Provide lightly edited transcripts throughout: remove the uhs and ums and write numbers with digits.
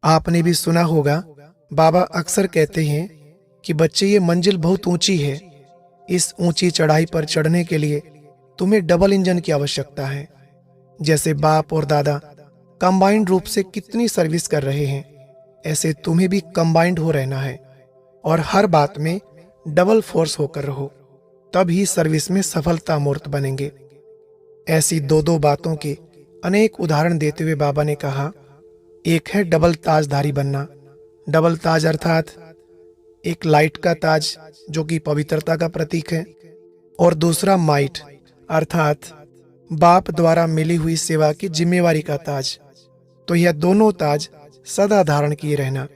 आपने भी सुना होगा, बाबा अक्सर कहते हैं कि बच्चे, ये मंजिल बहुत ऊंची है। इस ऊंची चढ़ाई पर चढ़ने के लिए तुम्हें डबल इंजन की आवश्यकता है। जैसे बाप और दादा कंबाइंड रूप से कितनी सर्विस कर रहे हैं, ऐसे तुम्हें भी कंबाइंड हो रहना है और हर बात में डबल फोर्स होकर रहो, तब ही सर्विस में सफलता मूर्त बनेंगे। ऐसी दो दो बातों के अनेक उदाहरण देते हुए बाबा ने कहा, एक है डबल ताजधारी बनना। डबल ताज अर्थात एक लाइट का ताज जो कि पवित्रता का प्रतीक है, और दूसरा माइट अर्थात बाप द्वारा मिली हुई सेवा की जिम्मेवारी का ताज। तो यह दोनों ताज सदा धारण किए रहना।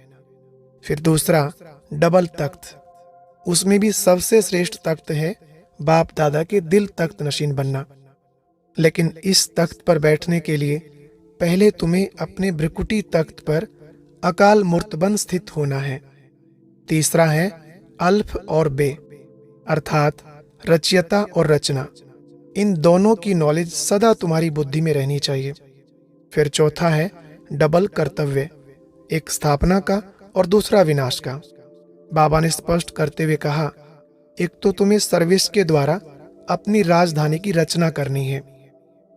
फिर दूसरा डबल तख्त, उसमें भी सबसे श्रेष्ठ तख्त है बाप दादा के दिल तख्त नशीन बनना। लेकिन इस तख्त पर बैठने के लिए पहले तुम्हें अपने भ्रिकुटी तख्त पर अकाल मूर्तबंद स्थित होना है। तीसरा है अल्फ और बे अर्थात रचयिता और रचना। इन दोनों की नॉलेज सदा तुम्हारी बुद्धि में रहनी चाहिए। फिर चौथा है डबल कर्तव्य, एक स्थापना का और दूसरा विनाश का। बाबा ने स्पष्ट करते हुए कहा, एक तो तुम्हें सर्विस के द्वारा अपनी राजधानी की रचना करनी है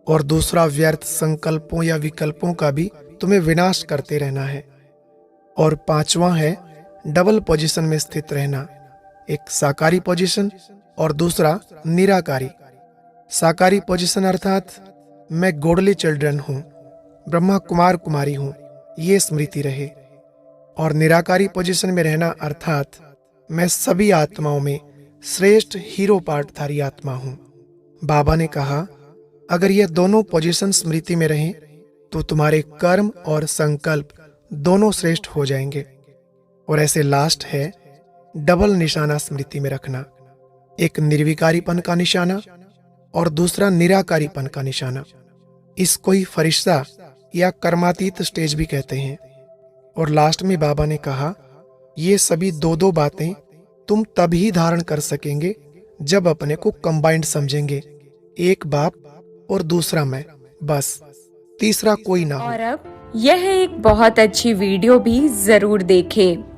और दूसरा व्यर्थ संकल्पों या विकल्पों का भी तुम्हें विनाश करते रहना है। और पांचवा है डबल पोजीशन में स्थित रहना, एक साकारी पोजीशन और दूसरा निराकारी। साकारी पोजीशन अर्थात मैं गॉडली चिल्ड्रन हूँ, ब्रह्मा कुमार कुमारी हूँ, ये स्मृति रहे। और निराकारी पोजीशन में रहना अर्थात मैं सभी आत्माओं में श्रेष्ठ हीरो पार्टधारी आत्मा हूँ। बाबा ने कहा, अगर ये दोनों पोजीशन स्मृति में रहें तो तुम्हारे कर्म और संकल्प दोनों श्रेष्ठ हो जाएंगे। और ऐसे लास्ट है डबल निशाना स्मृति में रखना, एक निर्विकारीपन का निशाना और दूसरा निराकारीपन का निशाना। इसको ही फरिश्ता या कर्मातीत स्टेज भी कहते हैं। और लास्ट में बाबा ने कहा, ये सभी दो दो बातें तुम तभी धारण कर सकेंगे जब अपने को कंबाइंड समझेंगे, एक बाप और दूसरा मैं, बस तीसरा कोई ना हो। और अब यह एक बहुत अच्छी वीडियो भी जरूर देखें।